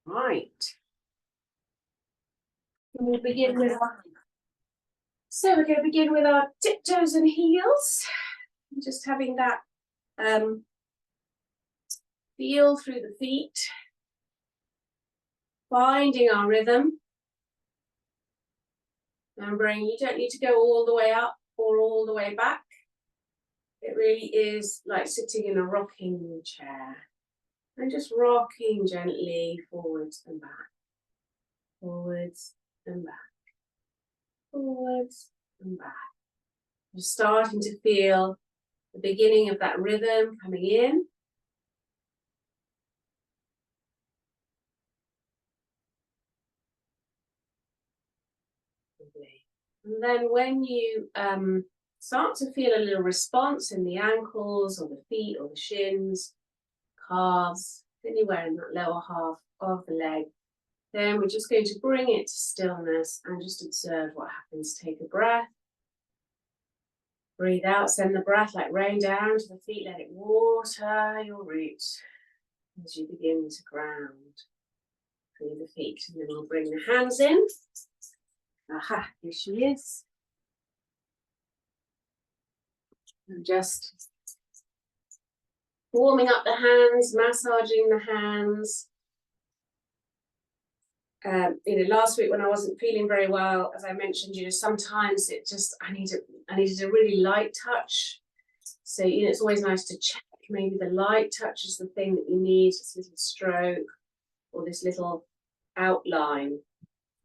Right. We'll begin with our... So we're going to begin with our tiptoes and heels. Just having that feel through the feet. Finding our rhythm. Remembering you don't need to go all the way up or all the way back. It really is like sitting in a rocking chair. And just rocking gently forwards and back. Forwards and back. Forwards and back. You're starting to feel the beginning of that rhythm coming in. And then when you start to feel a little response in the ankles or the feet or the shins, calves, anywhere in that lower half of the leg, then we're just going to bring it to stillness and just observe what happens. Take a breath. Breathe out, send the breath like rain down to the feet, let it water your roots as you begin to ground through the feet. And then we'll bring the hands in. Aha, here she is. And just warming up the hands, massaging the hands. Last week when I wasn't feeling very well, as I mentioned, sometimes it just, I needed a really light touch. So, it's always nice to check. Maybe the light touch is the thing that you need, this little stroke or this little outline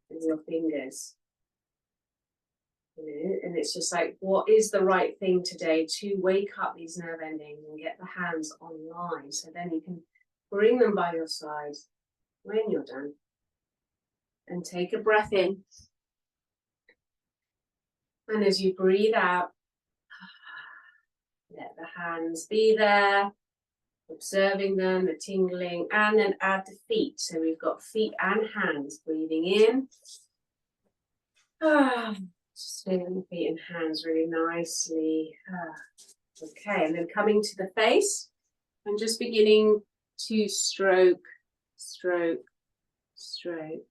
with your fingers. And it's just like, what is the right thing today to wake up these nerve endings and get the hands online? So then you can bring them by your side when you're done. And take a breath in. And as you breathe out, let the hands be there, observing them, the tingling, and then add the feet. So we've got feet and hands. Breathing in. Just feeling the feet and hands really nicely. Okay, and then coming to the face and just beginning to stroke, stroke, stroke,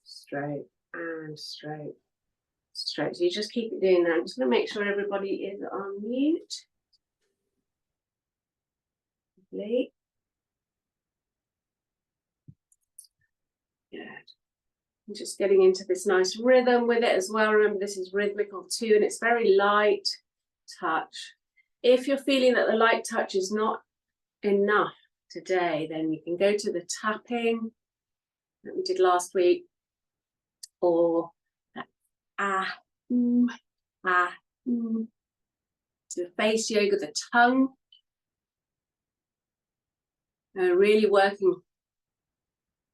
stroke, and stroke, stroke. So you just keep it doing that. I'm just going to make sure everybody is on mute. Lovely. Good. I'm just getting into this nice rhythm with it as well. Remember, this is rhythmical too, and it's very light touch. If you're feeling that the light touch is not enough today, then you can go to the tapping that we did last week, or the face yoga, the tongue. Really working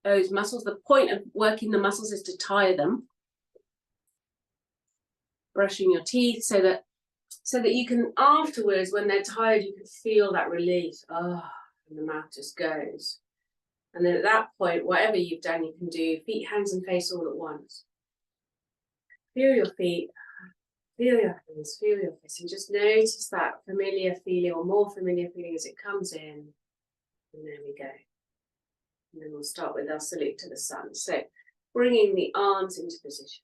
those muscles. The point of working the muscles is to tire them. Brushing your teeth so that you can afterwards, when they're tired, you can feel that relief. And the mouth just goes. And then at that point, whatever you've done, you can do feet, hands, and face all at once. Feel your feet, feel your hands, feel your face, and just notice that familiar feeling or more familiar feeling as it comes in. And there we go. And then we'll start with our salute to the sun. So bringing the arms into position.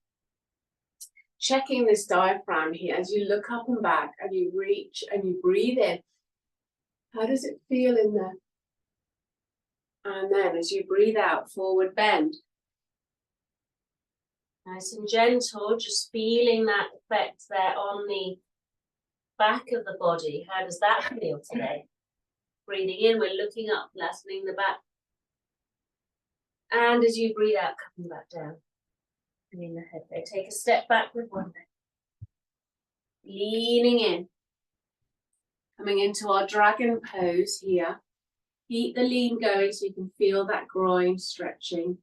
Checking this diaphragm here as you look up and back and you reach and you breathe in. How does it feel in there? And then as you breathe out, forward bend. Nice and gentle, just feeling that effect there on the back of the body. How does that feel today? Breathing in, we're looking up, flattening the back. And as you breathe out, coming back down. Bringing the head there. Take a step back with one leg. Leaning in. Coming into our dragon pose here. Keep the lean going so you can feel that groin stretching.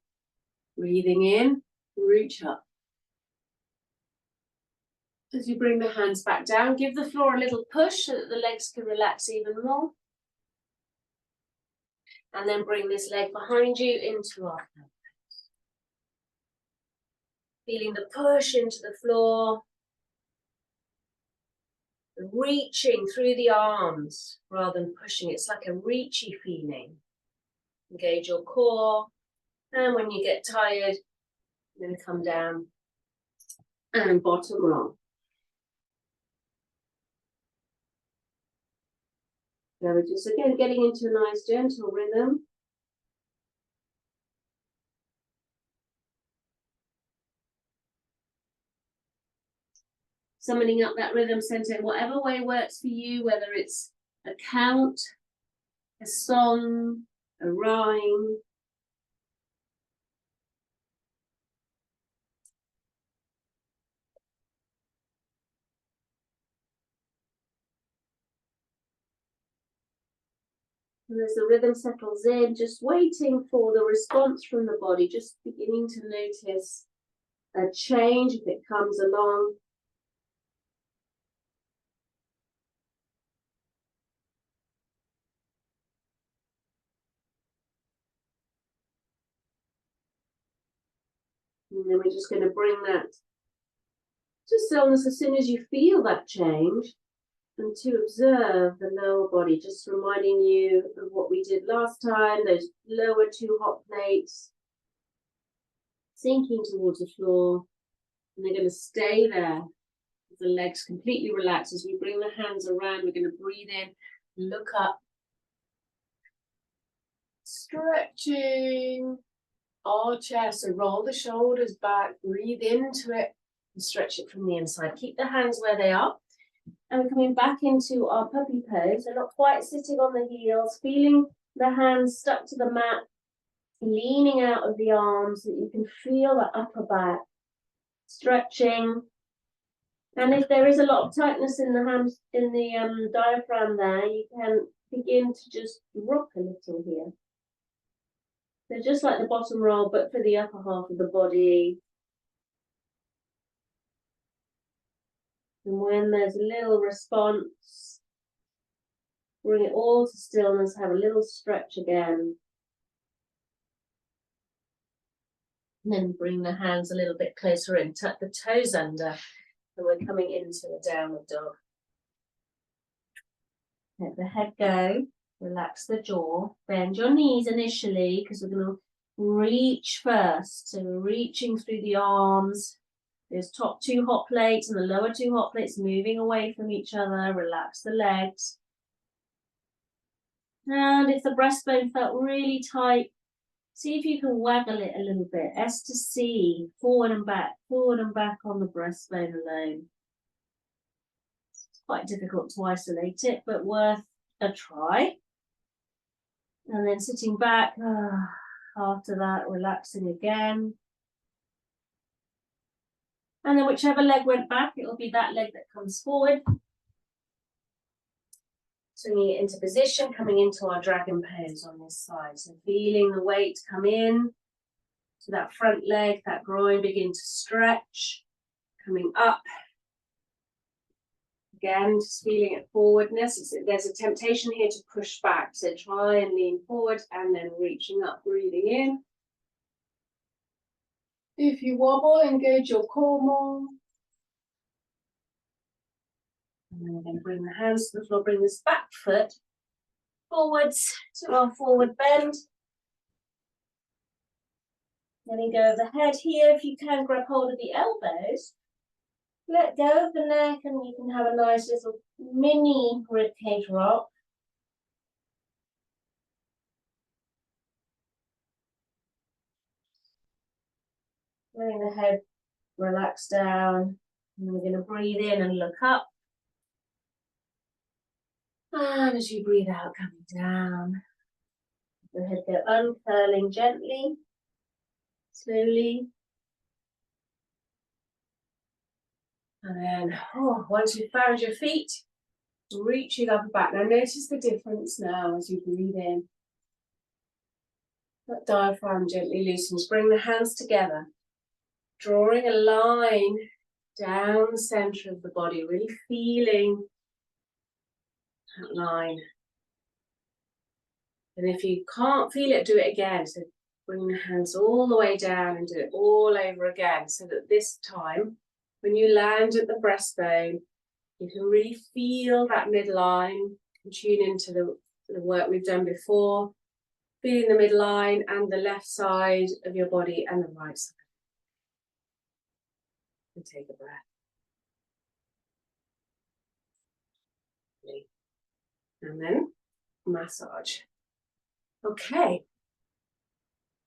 Breathing in, reach up. As you bring the hands back down, give the floor a little push so that the legs can relax even more. And then bring this leg behind you into our pose. Feeling the push into the floor. Reaching through the arms rather than pushing. It's like a reachy feeling. Engage your core And when you get tired, you're going to come down and bottom roll. So we're just again getting into a nice gentle rhythm. Summoning up that rhythm center in whatever way works for you, whether it's a count, a song, a rhyme. And as the rhythm settles in, just waiting for the response from the body, just beginning to notice a change if it comes along. And then we're just going to bring that to stillness as soon as you feel that change, and to observe the lower body, just reminding you of what we did last time, those lower two hot plates sinking towards the floor, and they're going to stay there with the legs completely relaxed. As we bring the hands around, we're going to breathe in, look up, stretching our chest, so roll the shoulders back, breathe into it, and stretch it from the inside. Keep the hands where they are. And we're coming back into our puppy pose. So not quite sitting on the heels, feeling the hands stuck to the mat, leaning out of the arms so that you can feel the upper back, stretching. And if there is a lot of tightness in the hams, in the diaphragm there, you can begin to just rock a little here. So just like the bottom roll, but for the upper half of the body. And when there's a little response, bring it all to stillness, have a little stretch again. And then bring the hands a little bit closer in, tuck the toes under, and we're coming into a downward dog. Let the head go, relax the jaw, bend your knees initially, because we're going to reach first. So we're reaching through the arms. There's top two hot plates and the lower two hot plates moving away from each other. Relax the legs. And if the breastbone felt really tight, see if you can waggle it a little bit. S to C, forward and back on the breastbone alone. It's quite difficult to isolate it, but worth a try. And then sitting back, after that, relaxing again. And then whichever leg went back, it'll be that leg that comes forward. Swinging it into position, coming into our dragon pose on this side. So feeling the weight come in to that front leg, that groin begin to stretch, coming up. Again, just feeling it forwardness. There's a temptation here to push back. So try and lean forward and then reaching up, breathing in. If you wobble, engage your core more. And then we're going to bring the hands to the floor, bring this back foot forwards to our forward bend. Letting go of the head here. If you can, grab hold of the elbows. Let go of the neck and you can have a nice little mini ribcage rock. Letting the head relax down. And we're going to breathe in and look up. And as you breathe out, coming down. The head go uncurling gently, slowly. And then, once you've found your feet, reaching up and back. Now notice the difference now as you breathe in. That diaphragm gently loosens. Bring the hands together, drawing a line down the center of the body, really feeling that line. And if you can't feel it, do it again. So bring the hands all the way down and do it all over again, so that this time, when you land at the breastbone, you can really feel that midline and tune into the work we've done before. Feeling the midline and the left side of your body and the right side. And take a breath. And then massage. Okay.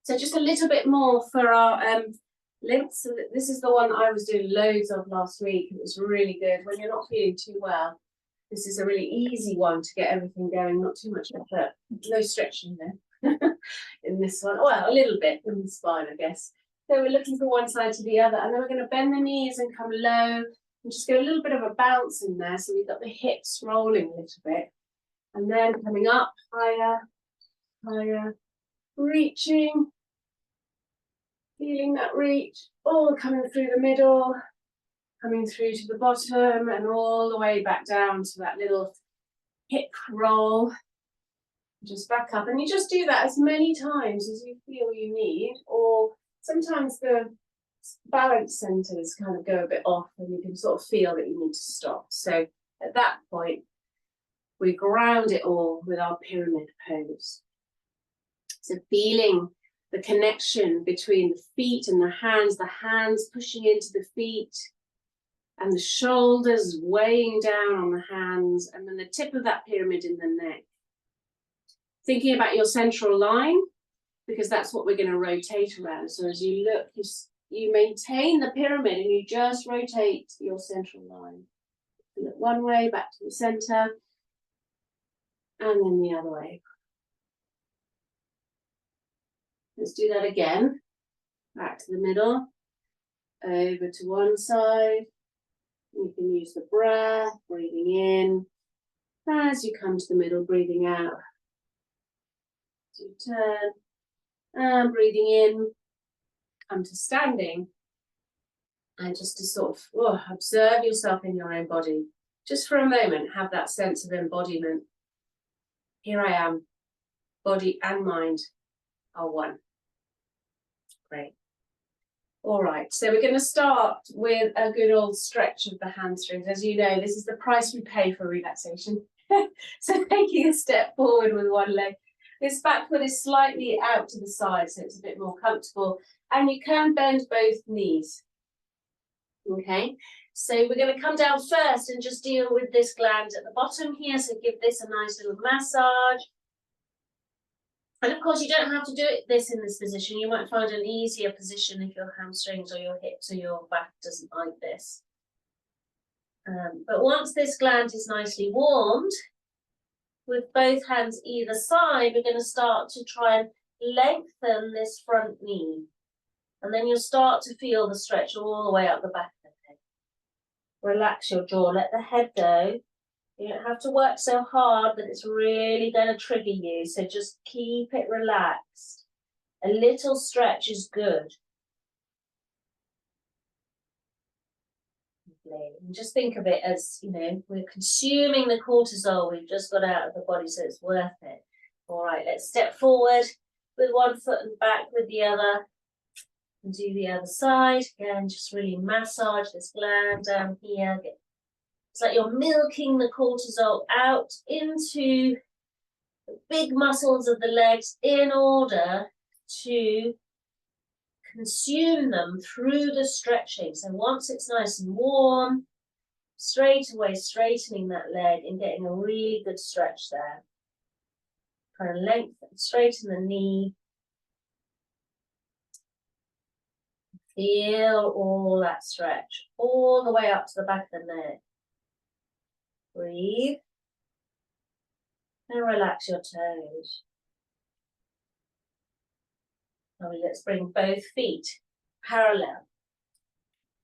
So just a little bit more for our links. So this is the one I was doing loads of last week. It was really good. When you're not feeling too well, this is a really easy one to get everything going. Not too much effort. No stretching there in this one. Well, a little bit in the spine, I guess. So we're looking from one side to the other, and then we're going to bend the knees and come low and just get a little bit of a bounce in there. So we've got the hips rolling a little bit. And then coming up higher, higher, reaching, feeling that reach, all coming through the middle, coming through to the bottom and all the way back down to that little hip roll. Just back up, and you just do that as many times as you feel you need, or sometimes the balance centers kind of go a bit off and you can sort of feel that you need to stop. So at that point, we ground it all with our pyramid pose. So feeling the connection between the feet and the hands pushing into the feet, and the shoulders weighing down on the hands, and then the tip of that pyramid in the neck. Thinking about your central line, because that's what we're going to rotate around. So as you look, you maintain the pyramid and you just rotate your central line. Look one way, back to the center, and then the other way. Let's do that again. Back to the middle, over to one side. You can use the breath, breathing in. As you come to the middle, breathing out. As you turn, and breathing in, come to standing. And just to sort of observe yourself in your own body. Just for a moment, have that sense of embodiment. Here I am, body and mind are one. Great. All right, so we're going to start with a good old stretch of the hamstrings. As you know, this is the price we pay for relaxation. So taking a step forward with one leg. This back foot is slightly out to the side, so it's a bit more comfortable. And you can bend both knees. Okay, so we're going to come down first and just deal with this gland at the bottom here. So give this a nice little massage. And of course, you don't have to do this in this position. You might find an easier position if your hamstrings or your hips or your back doesn't like this. But once this gland is nicely warmed, with both hands either side, we're going to start to try and lengthen this front knee. And then you'll start to feel the stretch all the way up the back of the head. Relax your jaw, let the head go. You don't have to work so hard that it's really going to trigger you. So just keep it relaxed. A little stretch is good. And just think of it as, you know, we're consuming the cortisol we've just got out of the body, so it's worth it. All right, let's step forward with one foot and back with the other. And do the other side. Again, just really massage this gland down here. It's like you're milking the cortisol out into the big muscles of the legs in order to consume them through the stretching. So once it's nice and warm, straight away straightening that leg and getting a really good stretch there. Kind of lengthen, straighten the knee. Feel all that stretch, all the way up to the back of the neck. Breathe. And relax your toes. Now let's bring both feet parallel.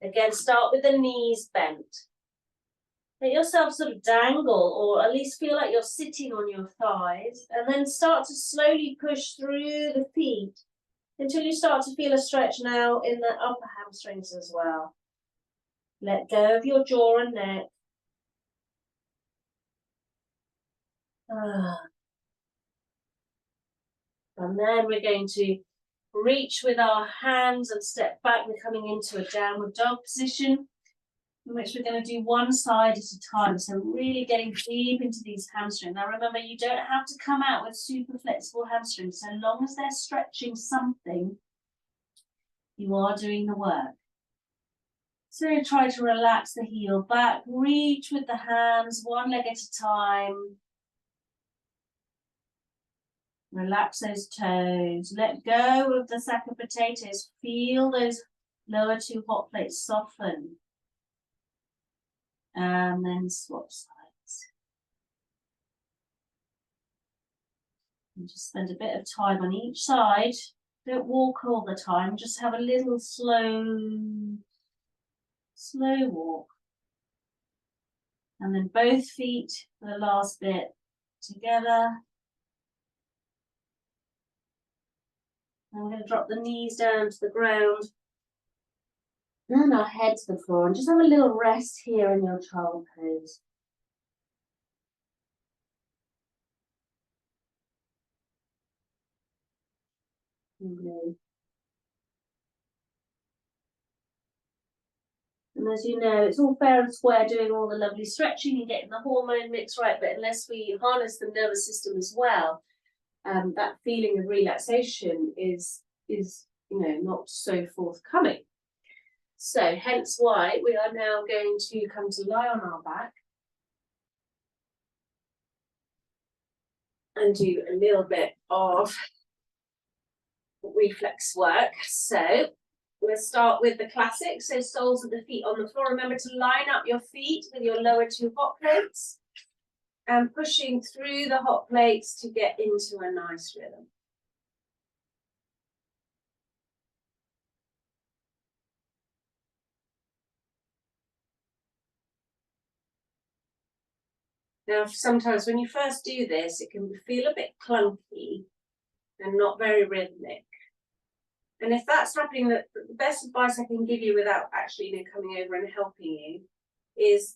Again, start with the knees bent. Let yourself sort of dangle, or at least feel like you're sitting on your thighs, and then start to slowly push through the feet until you start to feel a stretch now in the upper hamstrings as well. Let go of your jaw and neck. And then we're going to reach with our hands and step back. We're coming into a downward dog position. in which we're going to do one side at a time. So really getting deep into these hamstrings. Now remember, you don't have to come out with super flexible hamstrings. So long as they're stretching something, you are doing the work. So try to relax the heel back, reach with the hands, one leg at a time. Relax those toes, let go of the sack of potatoes, feel those lower two hot plates soften. And then swap sides. And just spend a bit of time on each side. Don't walk all the time, just have a little slow walk. And then both feet for the last bit together. And we're going to drop the knees down to the ground. And our head to the floor. And just have a little rest here in your child pose. Lovely. And as you know, it's all fair and square doing all the lovely stretching and getting the hormone mix right, but unless we harness the nervous system as well, that feeling of relaxation is not so forthcoming. So hence why we are now going to come to lie on our back and do a little bit of reflex work. So we'll start with the classic. So soles of the feet on the floor. Remember to line up your feet with your lower two hot plates and pushing through the hot plates to get into a nice rhythm. Now, sometimes when you first do this, it can feel a bit clunky and not very rhythmic. And if that's happening, the best advice I can give you without actually coming over and helping you is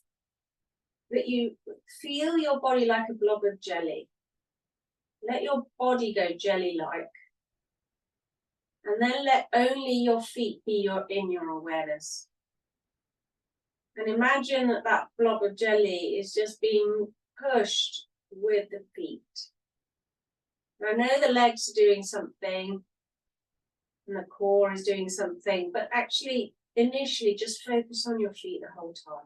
that you feel your body like a blob of jelly. Let your body go jelly-like. And then let only your feet be in your awareness. And imagine that that blob of jelly is just being pushed with the feet. I know the legs are doing something and the core is doing something, but actually, initially, just focus on your feet the whole time.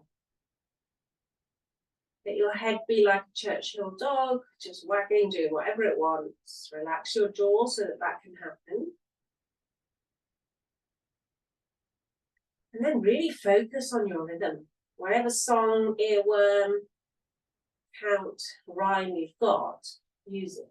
Let your head be like a Churchill dog, just wagging, doing whatever it wants. Relax your jaw so that that can happen. And then really focus on your rhythm. Whatever song, earworm, count, rhyme you've got, use it.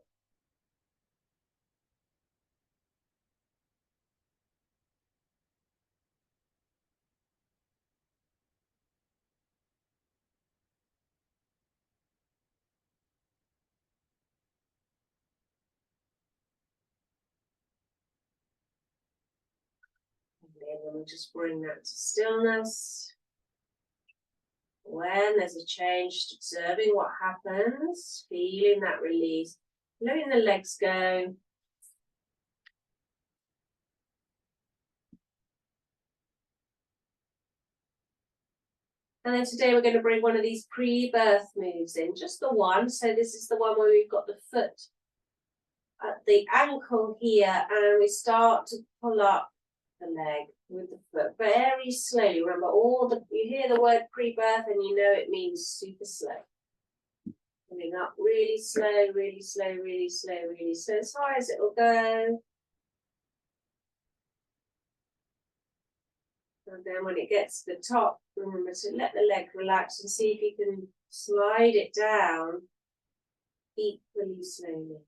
And then we'll just bring that to stillness. When there's a change, just observing what happens, feeling that release, letting the legs go. And then today we're going to bring one of these pre-birth moves in, just the one. So this is the one where we've got the foot at the ankle here, and we start to pull up the leg with the foot very slowly. Remember, you hear the word pre-birth and you know it means super slow. Pulling up really slow, really slow, really slow, really slow, as high as it will go. And then when it gets to the top, remember to let the leg relax and see if you can slide it down equally slowly.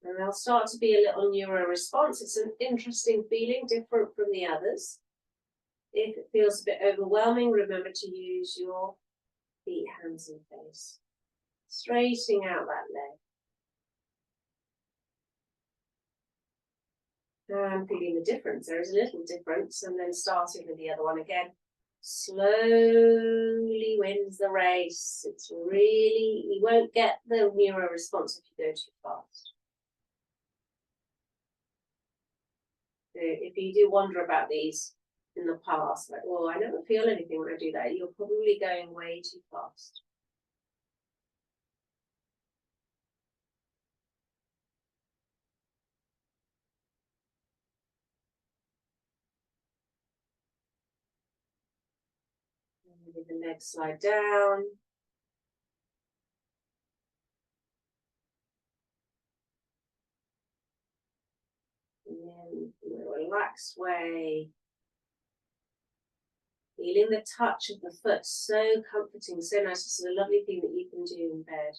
And there'll start to be a little neuro response. It's an interesting feeling, different from the others. If it feels a bit overwhelming, remember to use your feet, hands and face. Straightening out that leg. And feeling the difference. There is a little difference, and then starting with the other one again. slowly wins the race. It's really, you won't get the neuro response if you go too fast. So if you do wonder about these in the past, like, well, I never feel anything when I do that, you're probably going way too fast. Maybe the legs slide down. And then in a relaxed way. Feeling the touch of the foot, so comforting, so nice. This is a lovely thing that you can do in bed.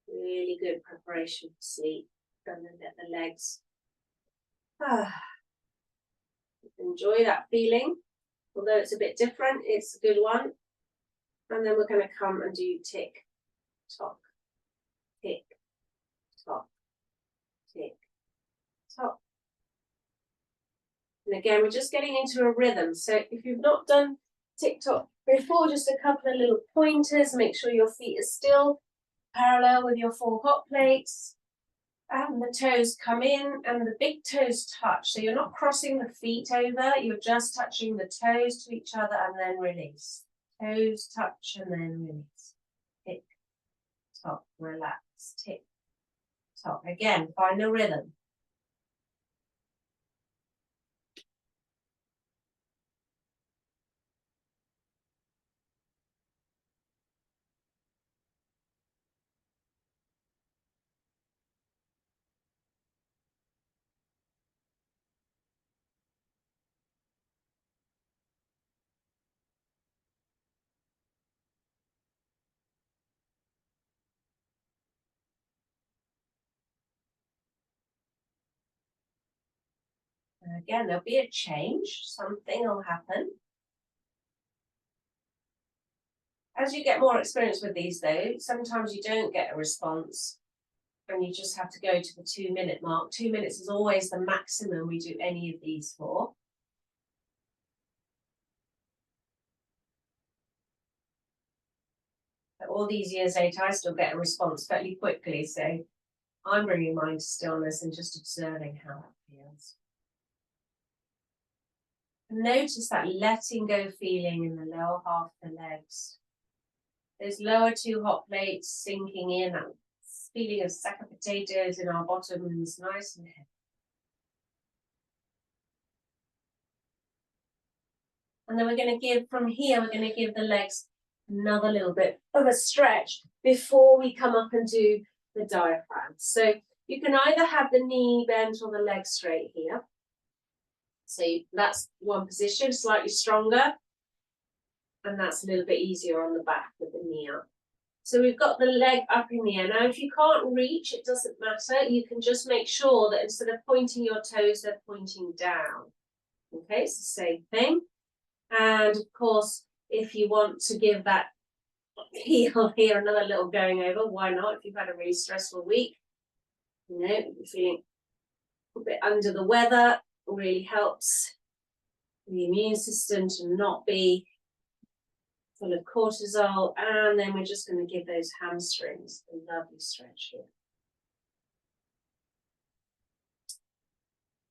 Really good preparation for sleep. And then let the legs. Enjoy that feeling. Although it's a bit different, it's a good one. And then we're going to come and do tick, tock, tick, tock, tick, tock. And again, we're just getting into a rhythm. So if you've not done tick tock before, just a couple of little pointers. Make sure your feet are still parallel with your 4 hot plates. And the toes come in and the big toes touch. So you're not crossing the feet over, you're just touching the toes to each other and then release. Toes touch and then release. Tick, tock, relax, tick, tock. Again, find the rhythm. And again, there'll be a change, something will happen. As you get more experience with these though, sometimes you don't get a response and you just have to go to the 2-minute mark. 2 minutes is always the maximum we do any of these for. But all these years later, I still get a response fairly quickly, so I'm bringing mine to stillness and just observing how that feels. And notice that letting go feeling in the lower half of the legs. Those lower 2 hot plates sinking in, that feeling of sack of potatoes in our bottoms, nice and heavy. And then we're going to give, from here, we're going to give the legs another little bit of a stretch before we come up and do the diaphragm. So you can either have the knee bent or the leg straight here. So that's one position, slightly stronger. And that's a little bit easier on the back with the knee up. So we've got the leg up in the air. Now, if you can't reach, it doesn't matter. You can just make sure that instead of pointing your toes, they're pointing down. Okay, it's the same thing. And of course, if you want to give that heel here another little going over, why not? If you've had a really stressful week, you know, you're feeling a bit under the weather, really helps the immune system to not be full of cortisol. And then we're just going to give those hamstrings a lovely stretch here.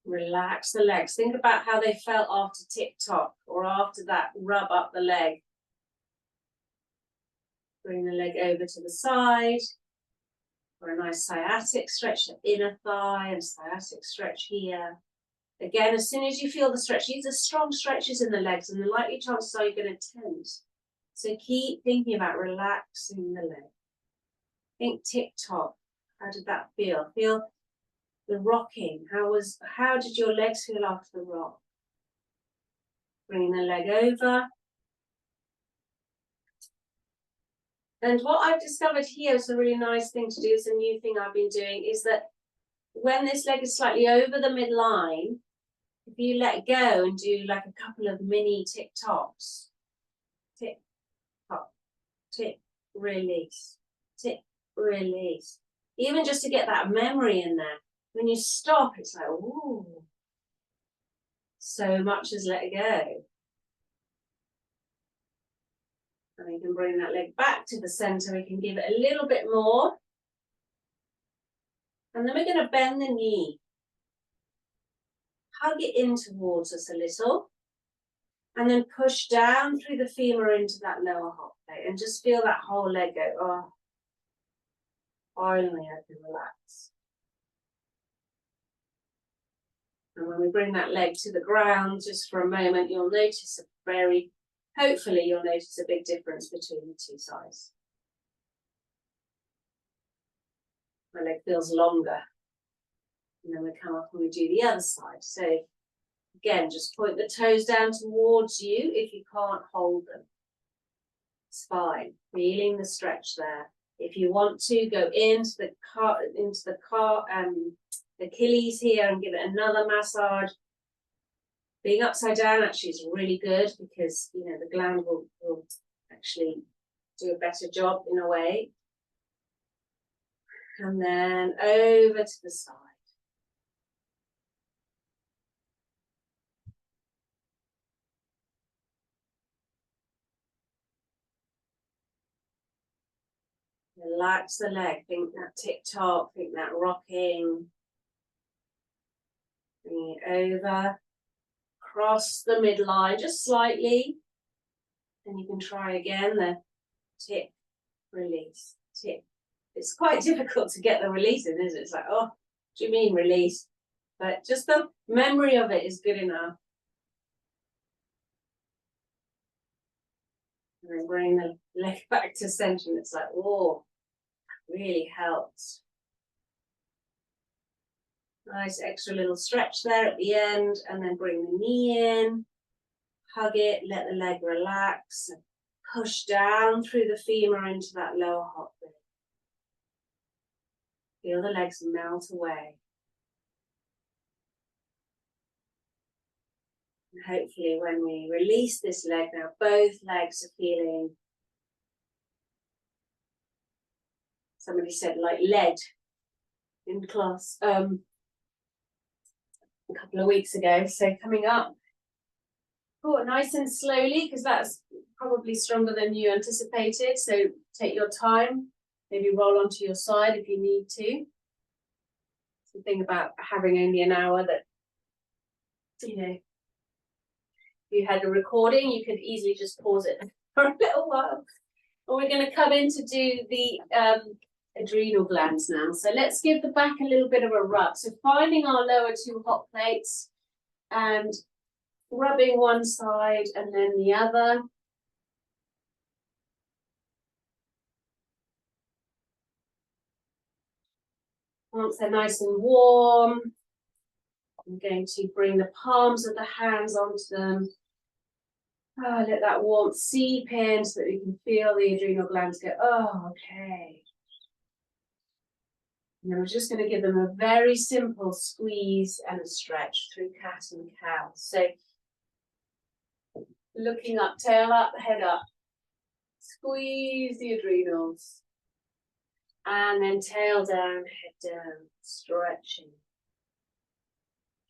Relax the legs. Think about how they felt after tick-tock or after that rub up the leg. Bring the leg over to the side for a nice sciatic stretch, the inner thigh and sciatic stretch here. Again, as soon as you feel the stretch, these are strong stretches in the legs and the likely chances are you're going to tense. So keep thinking about relaxing the leg. Think tick-tock. How did that feel? Feel the rocking. How did your legs feel after the rock? Bring the leg over. And what I've discovered here is a really nice thing to do, is a new thing I've been doing, is that when this leg is slightly over the midline, if you let go and do like a couple of mini tick-tocks, tick-tock, tick, release, tick, release. Even just to get that memory in there. When you stop, it's like, ooh. so much as let go. And we can bring that leg back to the center. We can give it a little bit more. And then we're going to bend the knee. Hug it in towards us a little. And then push down through the femur into that lower hop plate. And just feel that whole leg go, oh, finally I can relax. And when we bring that leg to the ground, just for a moment, you'll notice hopefully you'll notice a big difference between the two sides. My leg feels longer. And then we come up and we do the other side. So again, just point the toes down towards you if you can't hold them. It's fine. Feeling the stretch there. If you want to, go into the Achilles here and give it another massage. Being upside down actually is really good because, you know, the gland will actually do a better job in a way. And then over to the side. Relax the leg, think that tick-tock, think that rocking. Bring it over, cross the midline just slightly. And you can try again, the tip, release, tip. It's quite difficult to get the release in, isn't it? It's like, oh, what do you mean release? But just the memory of it is good enough. And then bring the leg back to center and it's like, oh, really helps. Nice extra little stretch there at the end, and then bring the knee in, hug it, let the leg relax, and push down through the femur into that lower hop bit. Feel the legs melt away. And hopefully when we release this leg now, both legs are feeling, somebody said like lead in class a couple of weeks ago. So coming up, oh, nice and slowly, because that's probably stronger than you anticipated. So take your time, maybe roll onto your side if you need to. The thing about having only an hour that, you know, if you had a recording, you could easily just pause it for a little while. But we're going to come in to do the adrenal glands now. So let's give the back a little bit of a rub. So finding our lower two hot plates and rubbing one side and then the other. Once they're nice and warm, I'm going to bring the palms of the hands onto them. Oh, let that warmth seep in so that we can feel the adrenal glands go, oh, okay. And then we're just going to give them a very simple squeeze and a stretch through cat and cow. So looking up, tail up, head up. Squeeze the adrenals. And then tail down, head down, stretching.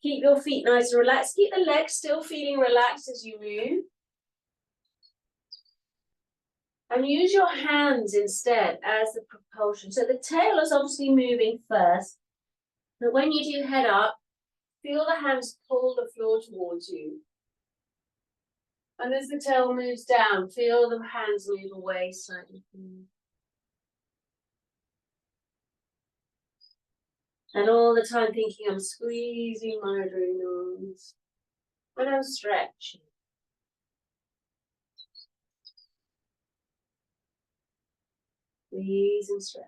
Keep your feet nice and relaxed. Keep the legs still feeling relaxed as you move. And use your hands instead as the propulsion. So the tail is obviously moving first. But when you do head up, feel the hands pull the floor towards you. And as the tail moves down, feel the hands move away slightly. And all the time thinking, I'm squeezing my adrenals. And I'm stretching. Squeeze and stretch.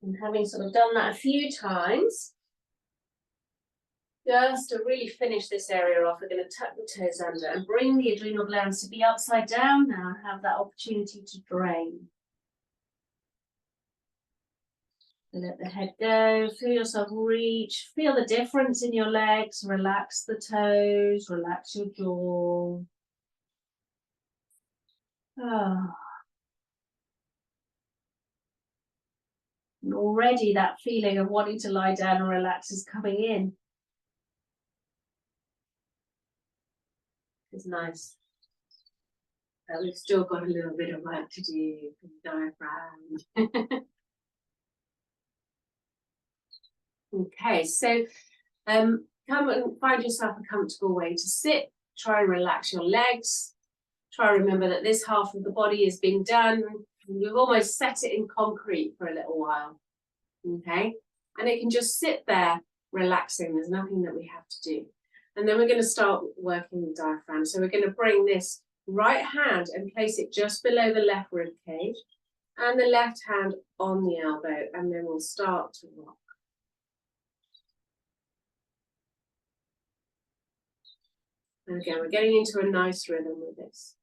And having sort of done that a few times, just to really finish this area off, we're going to tuck the toes under and bring the adrenal glands to be upside down now and have that opportunity to drain. Let the head go, feel yourself reach, feel the difference in your legs, relax the toes, relax your jaw. Oh. And already that feeling of wanting to lie down or relax is coming in. It's nice. But we've still got a little bit of work to do for the diaphragm. Okay, so come and find yourself a comfortable way to sit. Try and relax your legs. Try and remember that this half of the body has been done. We've almost set it in concrete for a little while. Okay, and it can just sit there relaxing. There's nothing that we have to do. And then we're going to start working the diaphragm. So we're going to bring this right hand and place it just below the left rib cage and the left hand on the elbow, and then we'll start to rock. And again, we're getting into a nice rhythm with this.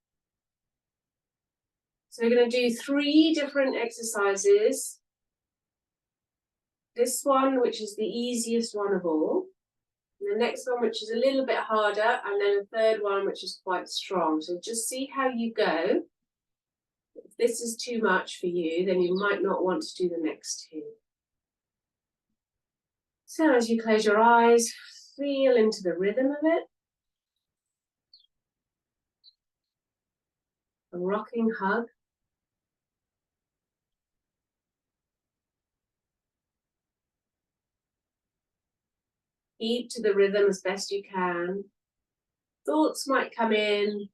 So we're going to do 3 different exercises. This one, which is the easiest one of all. And the next one, which is a little bit harder. And then a third one, which is quite strong. So just see how you go. If this is too much for you, then you might not want to do the next 2. So as you close your eyes, feel into the rhythm of it. A rocking hug. Keep to the rhythm as best you can. Thoughts might come in,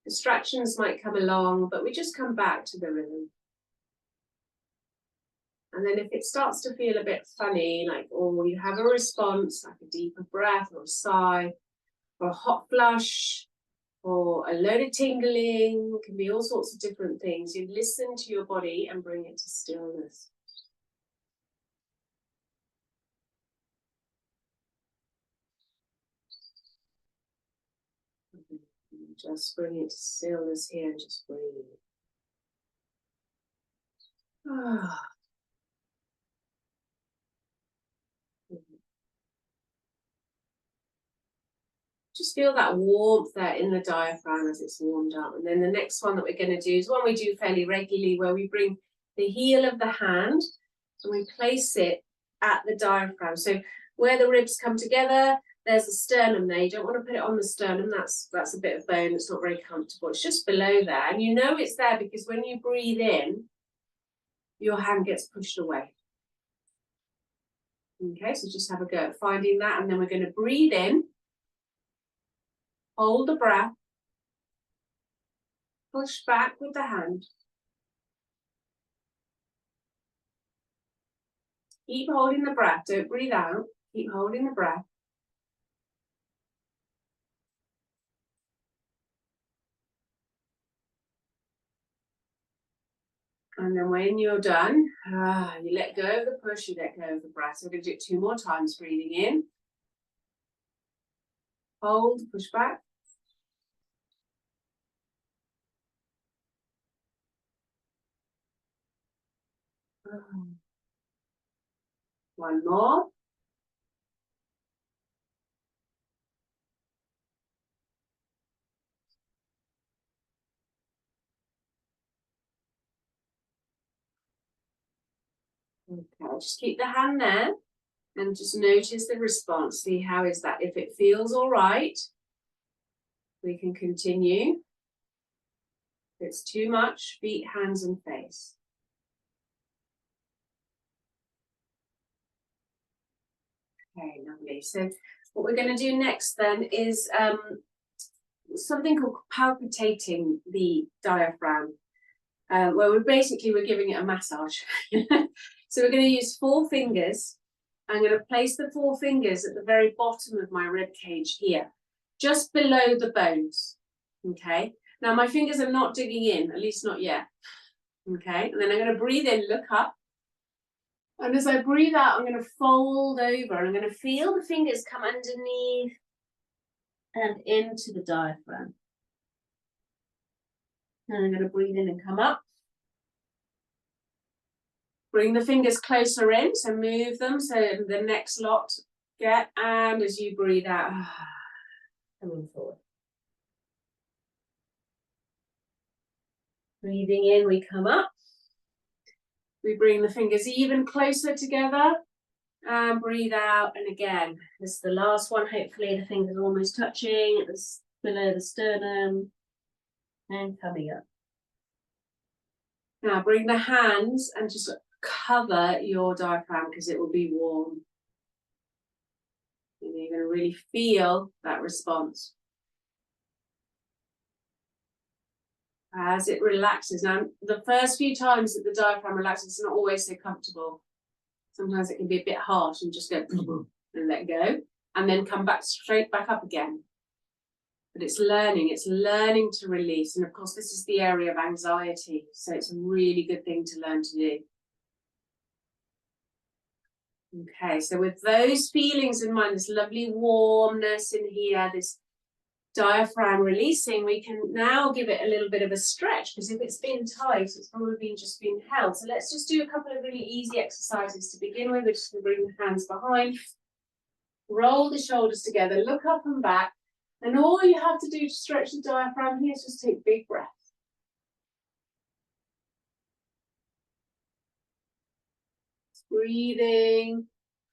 distractions might come along, but we just come back to the rhythm. And then if it starts to feel a bit funny, like, or you have a response, like a deeper breath or a sigh, or a hot flush, or a load of tingling, it can be all sorts of different things. You listen to your body and bring it to stillness. Just bring it to stillness here and just breathe. Just feel that warmth there in the diaphragm as it's warmed up. And then the next one that we're going to do is one we do fairly regularly, where we bring the heel of the hand and we place it at the diaphragm. So where the ribs come together, there's a sternum there. You don't want to put it on the sternum. That's a bit of bone. It's not very comfortable. It's just below there. And you know it's there because when you breathe in, your hand gets pushed away. Okay, so just have a go at finding that. And then we're going to breathe in. Hold the breath. Push back with the hand. Keep holding the breath. Don't breathe out. Keep holding the breath. And then when you're done, you let go of the push, you let go of the breath. So we're going to do it 2 more times. Breathing in. Hold, push back. One more. Okay, just keep the hand there and just notice the response. See how is that. If it feels all right, we can continue. If it's too much, feet, hands, and face. Okay, lovely. So what we're going to do next then is something called palpitating the diaphragm, where we're giving it a massage. So we're going to use 4 fingers. I'm going to place the 4 fingers at the very bottom of my rib cage here, just below the bones. Okay. Now my fingers are not digging in, at least not yet. Okay. And then I'm going to breathe in, look up. And as I breathe out, I'm going to fold over. I'm going to feel the fingers come underneath and into the diaphragm. And I'm going to breathe in and come up. Bring the fingers closer in, so move them so the next lot get, and as you breathe out, coming forward. Breathing in, we come up. We bring the fingers even closer together and breathe out. And again, this is the last one. Hopefully the fingers are almost touching below the sternum and coming up. Now bring the hands and just cover your diaphragm because it will be warm. And you're going to really feel that response as it relaxes. Now, the first few times that the diaphragm relaxes, it's not always so comfortable. Sometimes it can be a bit harsh and just go and let go and then come back straight back up again. But it's learning to release. And of course, this is the area of anxiety. So it's a really good thing to learn to do. Okay, so with those feelings in mind, this lovely warmness in here, this diaphragm releasing, we can now give it a little bit of a stretch, because if it's been tight, it's probably just been held. So let's just do a couple of really easy exercises to begin with. We're just going to bring the hands behind, roll the shoulders together, look up and back, and all you have to do to stretch the diaphragm here is just take big breaths. Breathing,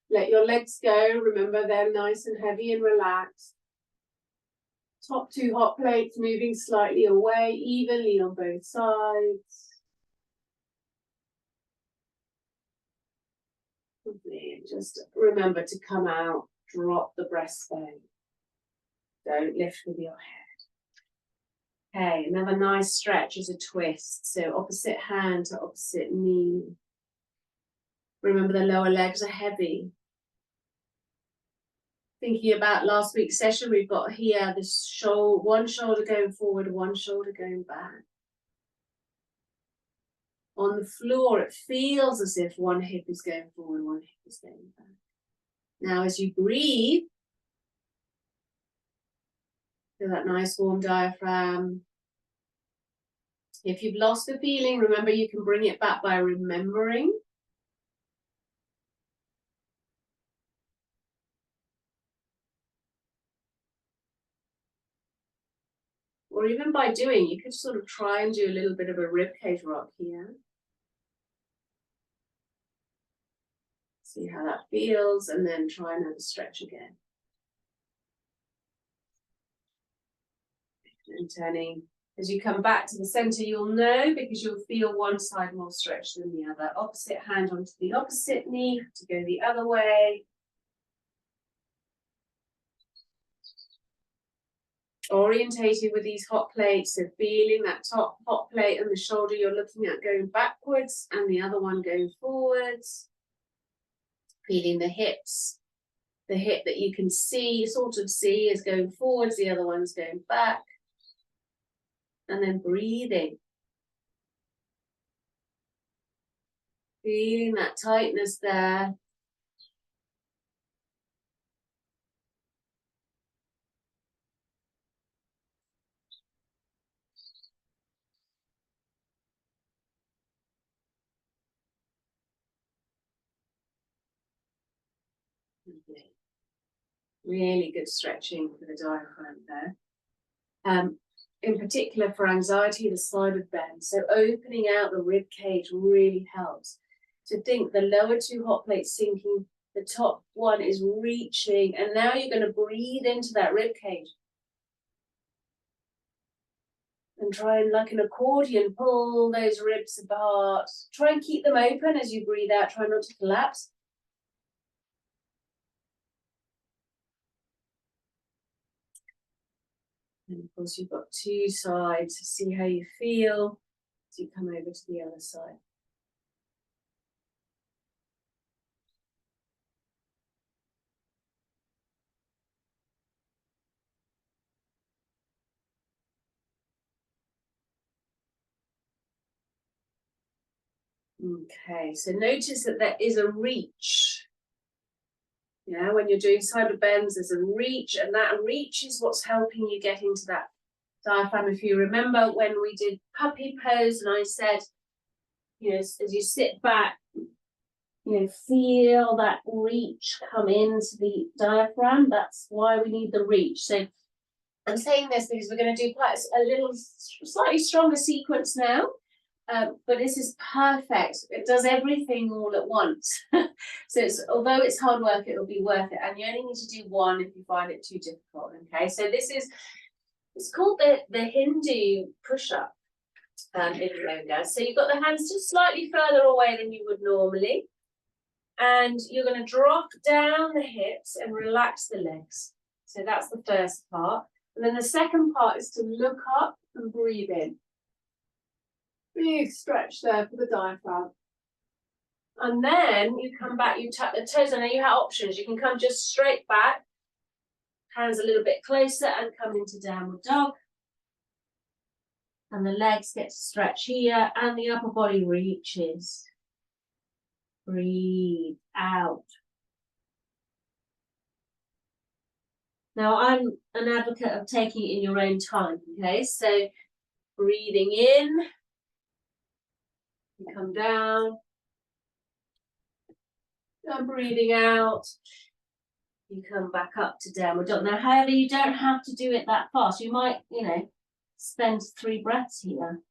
let your legs go. Remember, they're nice and heavy and relaxed. Top two hot plates moving slightly away, evenly on both sides. Lovely. Just remember to come out, drop the breastbone. Don't lift with your head. Okay, another nice stretch is a twist. So opposite hand to opposite knee. Remember, the lower legs are heavy. Thinking about last week's session, we've got here this one shoulder going forward, one shoulder going back. On the floor, it feels as if one hip is going forward, one hip is going back. Now, as you breathe, feel that nice warm diaphragm. If you've lost the feeling, remember you can bring it back by remembering. Or even by doing, you could sort of try and do a little bit of a ribcage rock here. See how that feels, and then try another stretch again. And turning, as you come back to the center, you'll know, because you'll feel one side more stretched than the other. Opposite hand onto the opposite knee to go the other way. Orientated with these hot plates, so feeling that top hot plate and the shoulder you're looking at going backwards and the other one going forwards. Feeling the hips, the hip that you can see, sort of see, is going forwards, the other one's going back. And then breathing. Feeling that tightness there. Really good stretching for the diaphragm there. In particular for anxiety, the side bend. So opening out the rib cage really helps. So think the lower two hot plates sinking, the top one is reaching, and now you're going to breathe into that rib cage. And try and, like an accordion, pull those ribs apart. Try and keep them open as you breathe out. Try not to collapse. And of course, you've got two sides to see how you feel as you come over to the other side. Okay, so notice that there is a reach. Yeah, when you're doing side bends, there's a reach, and that reach is what's helping you get into that diaphragm. If you remember when we did puppy pose, and I said, you know, as you sit back, you know, feel that reach come into the diaphragm. That's why we need the reach. So I'm saying this because we're going to do quite a little, slightly stronger sequence now. But this is perfect. It does everything all at once. So although it's hard work, it will be worth it. And you only need to do one if you find it too difficult. Okay, so it's called the Hindu push-up in yoga. So you've got the hands just slightly further away than you would normally. And you're going to drop down the hips and relax the legs. So that's the first part. And then the second part is to look up and breathe in. Big stretch there for the diaphragm. And then you come back, you tap the toes. I know you have options. You can come just straight back, hands a little bit closer, and come into downward dog. And the legs get to stretch here, and the upper body reaches. Breathe out. Now, I'm an advocate of taking it in your own time, okay? So, breathing in, you come down, and breathing out, you come back up to downward dog. Now, however, you don't have to do it that fast. You might, spend 3 breaths here.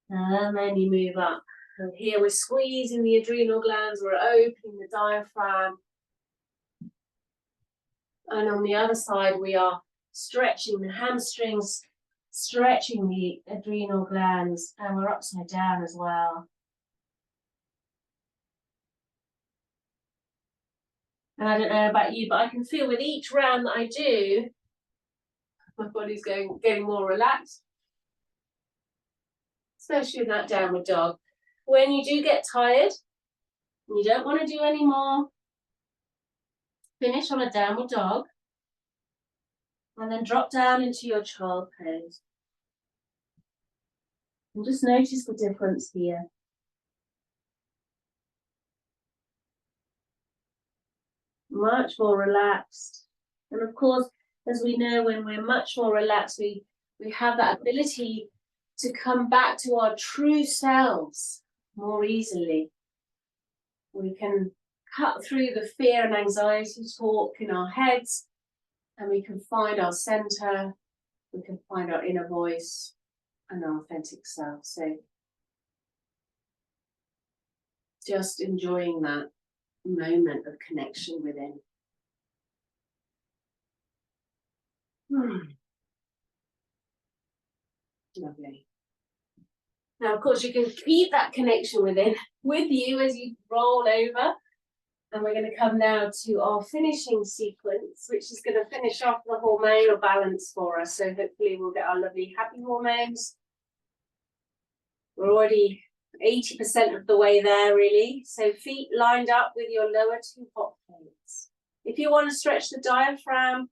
And then you move up. And here we're squeezing the adrenal glands, we're opening the diaphragm. And on the other side, we are stretching the hamstrings, stretching the adrenal glands, and we're upside down as well. And I don't know about you, but I can feel with each round that I do, my body's getting more relaxed. Especially in that downward dog. When you do get tired, and you don't want to do any more, finish on a downward dog, and then drop down into your child pose. And just notice the difference here. Much more relaxed. And of course, as we know, when we're much more relaxed, we have that ability to come back to our true selves more easily. We can cut through the fear and anxiety talk in our heads, and we can find our center, we can find our inner voice and our authentic self. So just enjoying that moment of connection within. Lovely. Now, of course, you can keep that connection within with you as you roll over. And we're going to come now to our finishing sequence, which is going to finish off the hormonal balance for us. So hopefully we'll get our lovely happy hormones. We're already 80% of the way there, really. So feet lined up with your lower 2 hop plates. If you want to stretch the diaphragm,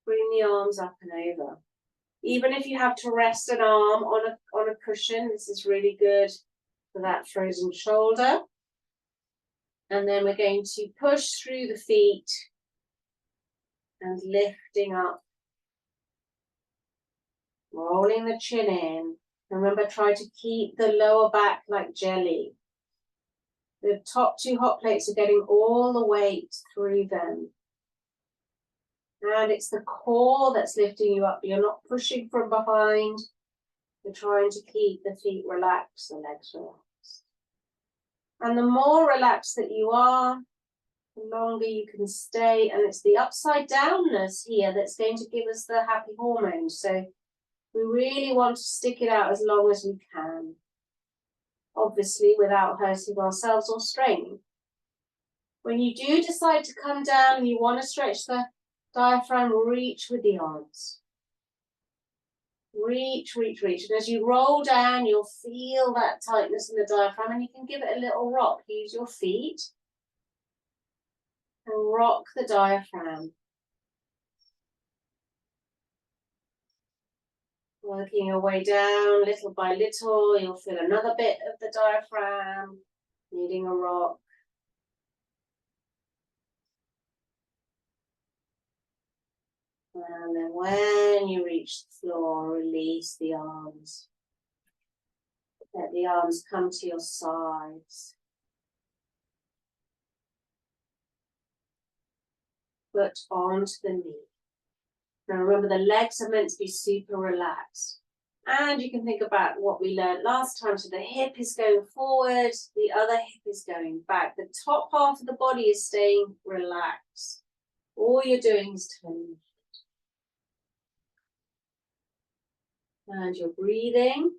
bring the arms up and over. Even if you have to rest an arm on a cushion, this is really good for that frozen shoulder. And then we're going to push through the feet and lifting up, rolling the chin in. Remember, try to keep the lower back like jelly. The top 2 hot plates are getting all the weight through them. And it's the core that's lifting you up. You're not pushing from behind. You're trying to keep the feet relaxed, the legs relaxed. And the more relaxed that you are, the longer you can stay. And it's the upside downness here that's going to give us the happy hormones. So we really want to stick it out as long as we can. Obviously, without hurting ourselves or straining. When you do decide to come down, you want to stretch the diaphragm, reach with the arms. Reach, reach, reach. And as you roll down, you'll feel that tightness in the diaphragm, and you can give it a little rock. Use your feet and rock the diaphragm. Working your way down little by little, you'll feel another bit of the diaphragm needing a rock. And then when you reach the floor, release the arms. Let the arms come to your sides. Foot onto the knee. Now remember, the legs are meant to be super relaxed. And you can think about what we learned last time. So the hip is going forward, the other hip is going back. The top half of the body is staying relaxed. All you're doing is turning. And you're breathing.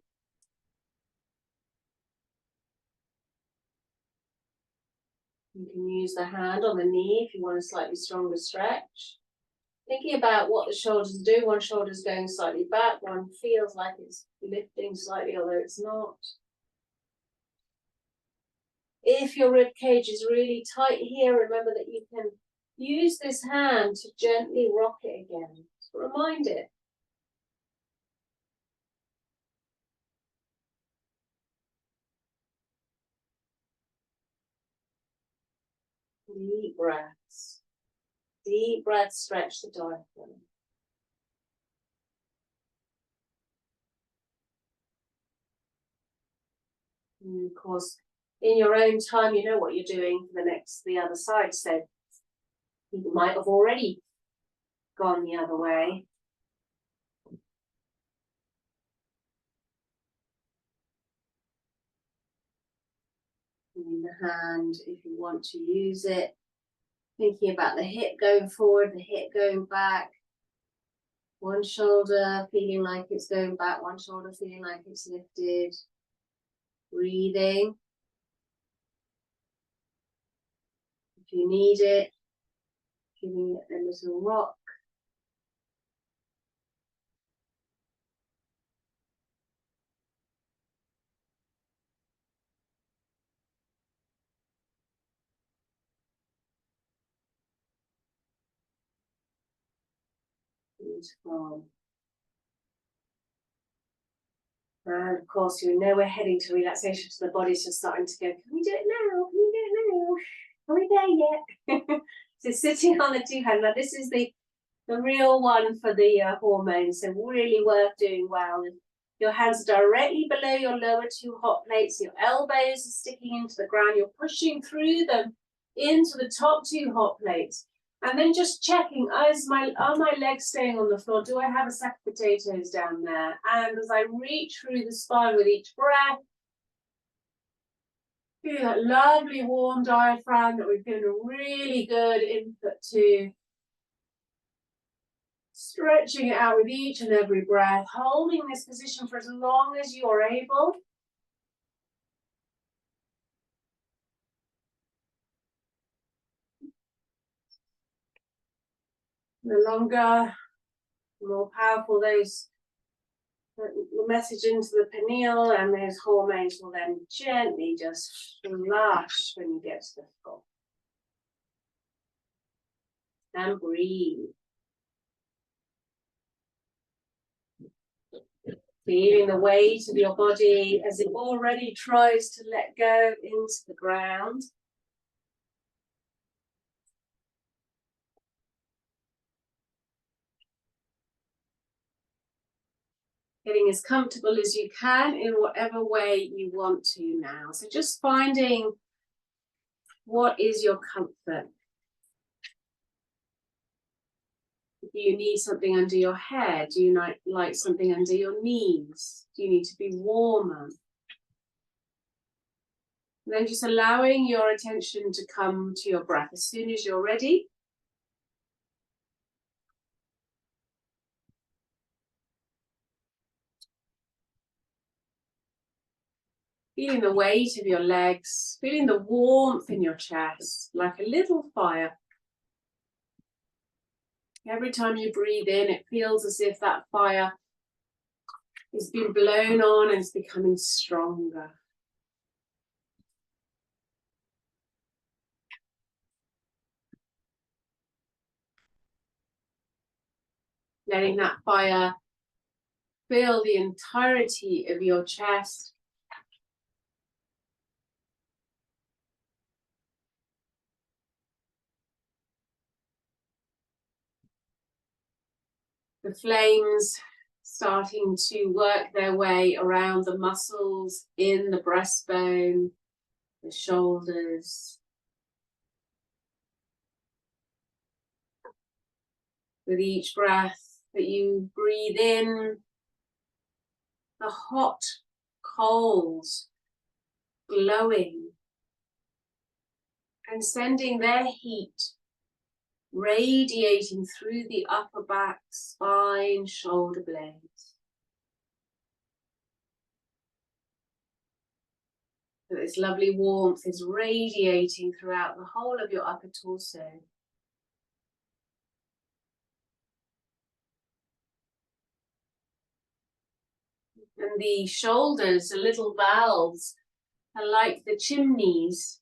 You can use the hand on the knee if you want a slightly stronger stretch. Thinking about what the shoulders do. One shoulder is going slightly back, one feels like it's lifting slightly, although it's not. If your rib cage is really tight here, remember that you can use this hand to gently rock it again. So remind it. Deep breaths. Deep breaths stretch the diaphragm. And of course, in your own time, you know what you're doing for the other side. So you might have already gone the other way. In the hand, if you want to use it. Thinking about the hip going forward, the hip going back. One shoulder feeling like it's going back, one shoulder feeling like it's lifted. Breathing. If you need it, giving it a little rock. Beautiful. And of course, you know we're heading to relaxation, so the body's just starting to go, can we do it now? Can we do it now? Are we there yet? So sitting on the two hands. Now this is the real one for the hormones, so really worth doing well. Your hands are directly below your lower two hot plates, your elbows are sticking into the ground, you're pushing through them into the top two hot plates. And then just checking, are my legs staying on the floor? Do I have a sack of potatoes down there? And as I reach through the spine with each breath, feel that lovely warm diaphragm that we've given a really good input to. Stretching it out with each and every breath, holding this position for as long as you are able. The longer, the more powerful the message into the pineal, and those hormones will then gently just flush when you get to the floor. And breathe. Feeling the weight of your body as it already tries to let go into the ground. Getting as comfortable as you can in whatever way you want to now. So just finding what is your comfort. Do you need something under your head? Do you like something under your knees? Do you need to be warmer? And then just allowing your attention to come to your breath as soon as you're ready. Feeling the weight of your legs, feeling the warmth in your chest, like a little fire. Every time you breathe in, it feels as if that fire is being blown on and it's becoming stronger. Letting that fire fill the entirety of your chest. The flames starting to work their way around the muscles in the breastbone, the shoulders. With each breath, that you breathe in the hot coals glowing and sending their heat radiating through the upper back, spine, shoulder blades. So this lovely warmth is radiating throughout the whole of your upper torso. And the shoulders, the little valves, are like the chimneys.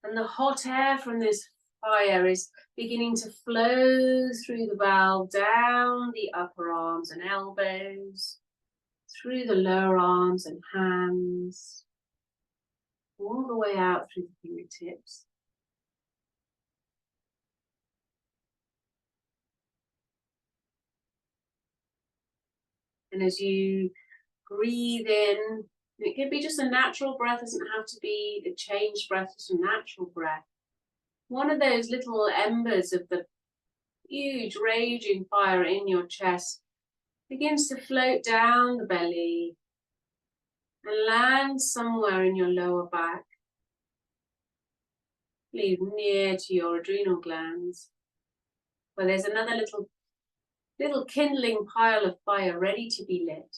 And the hot air from this fire is beginning to flow through the valve, down the upper arms and elbows, through the lower arms and hands, all the way out through the fingertips. And as you breathe in, it can be just a natural breath, doesn't have to be a changed breath, just a natural breath. One of those little embers of the huge raging fire in your chest begins to float down the belly and land somewhere in your lower back, leave near to your adrenal glands, where there's another little kindling pile of fire ready to be lit.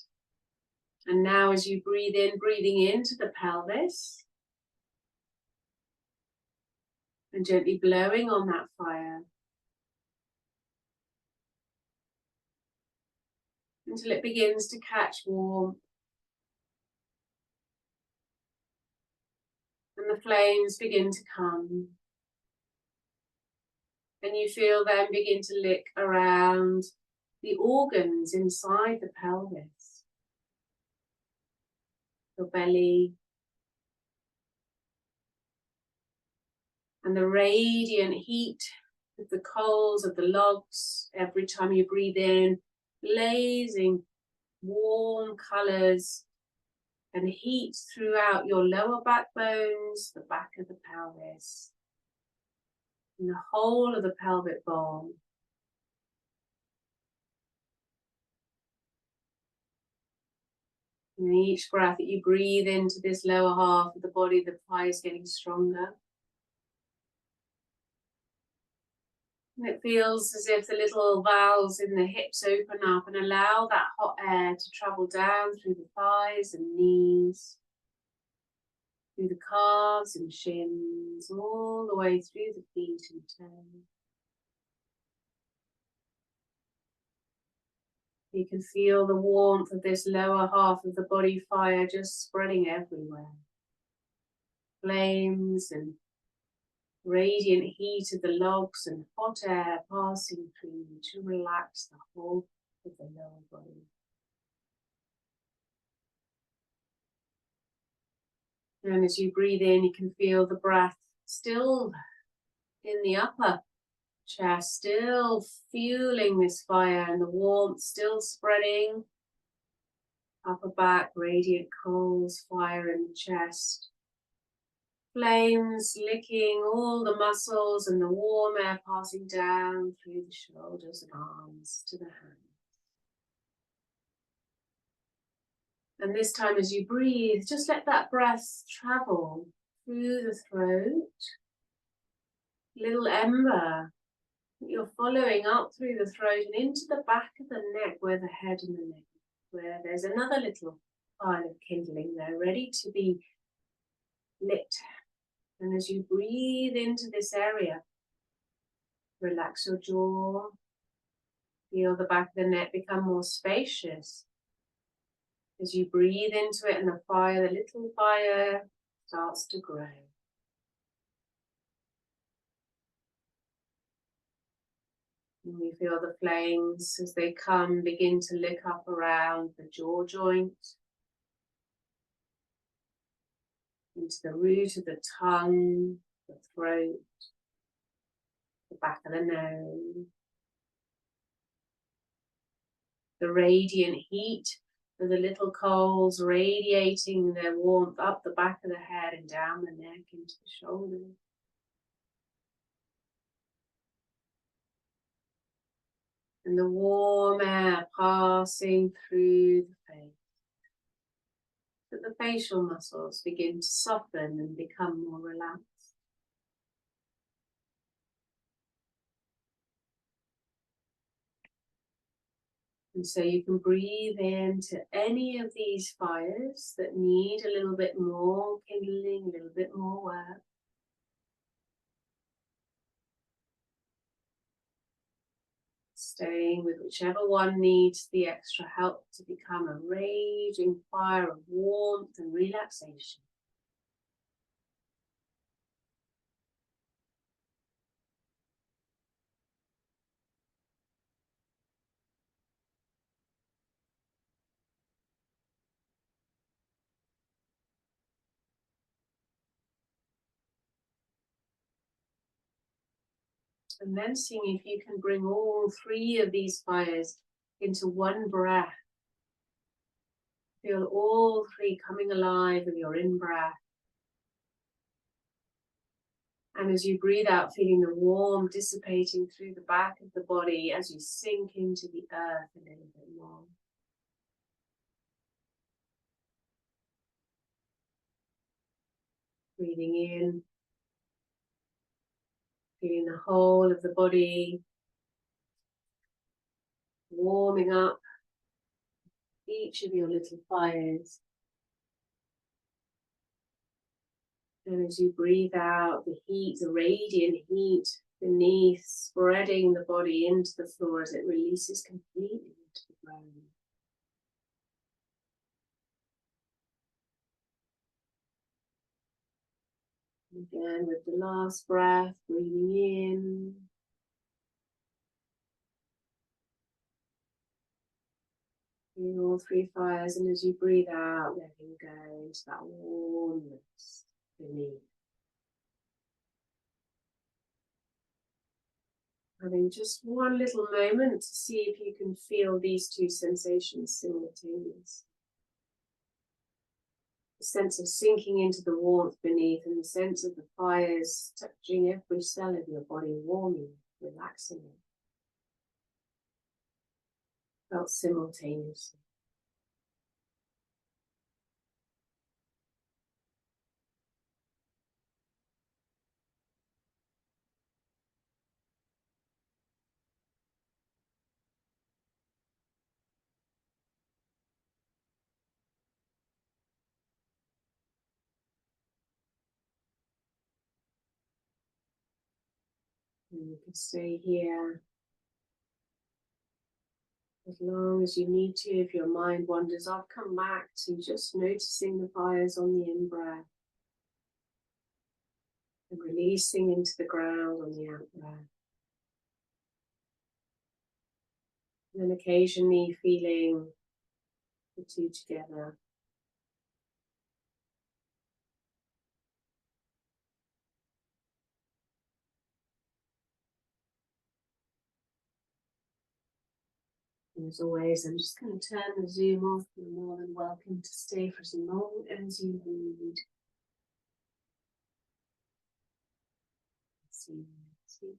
And now as you breathe in, breathing into the pelvis and gently blowing on that fire until it begins to catch warmth and the flames begin to come. And you feel them begin to lick around the organs inside the pelvis. Your belly, and the radiant heat of the coals of the logs every time you breathe in, blazing warm colours and heat throughout your lower backbones, the back of the pelvis, and the whole of the pelvic bone. And each breath that you breathe into this lower half of the body, the fire is getting stronger. And it feels as if the little valves in the hips open up and allow that hot air to travel down through the thighs and knees, through the calves and shins, all the way through the feet and toes. You can feel the warmth of this lower half of the body fire just spreading everywhere. Flames and radiant heat of the logs and hot air passing through to relax the whole of the lower body. And as you breathe in, you can feel the breath still in the upper chest, still fueling this fire and the warmth still spreading. Upper back, radiant coals, fire in the chest. Flames licking all the muscles and the warm air passing down through the shoulders and arms to the hands. And this time as you breathe, just let that breath travel through the throat. Little ember that you're following up through the throat and into the back of the neck where the head and the neck, where there's another little pile of kindling there ready to be lit. And as you breathe into this area, relax your jaw, feel the back of the neck become more spacious. As you breathe into it and the fire, the little fire starts to grow. And you feel the flames as they come, begin to lick up around the jaw joint, into the root of the tongue, the throat, the back of the nose. The radiant heat of the little coals radiating their warmth up the back of the head and down the neck into the shoulders. And the warm air passing through the face. That the facial muscles begin to soften and become more relaxed. And so you can breathe into any of these fires that need a little bit more kindling, a little bit more work. Staying with whichever one needs the extra help to become a raging fire of warmth and relaxation. And then seeing if you can bring all three of these fires into one breath. Feel all three coming alive with your in-breath. And as you breathe out, feeling the warmth dissipating through the back of the body as you sink into the earth a little bit more. Breathing in, feeling the whole of the body warming up each of your little fires. And as you breathe out, the heat, the radiant heat beneath, spreading the body into the floor as it releases completely into the ground. Again, with the last breath, breathing in. Feeling all three fires, and as you breathe out, letting go into that warmness beneath. Having just one little moment to see if you can feel these two sensations simultaneously. The sense of sinking into the warmth beneath and the sense of the fires touching every cell of your body, warming, relaxing it. Felt simultaneously. And you can stay here as long as you need to. If your mind wanders off, come back to just noticing the fires on the in-breath and releasing into the ground on the out-breath. And then occasionally feeling the two together. And as always, I'm just going to turn the Zoom off. You're more than welcome to stay for as long as you need. See you next week.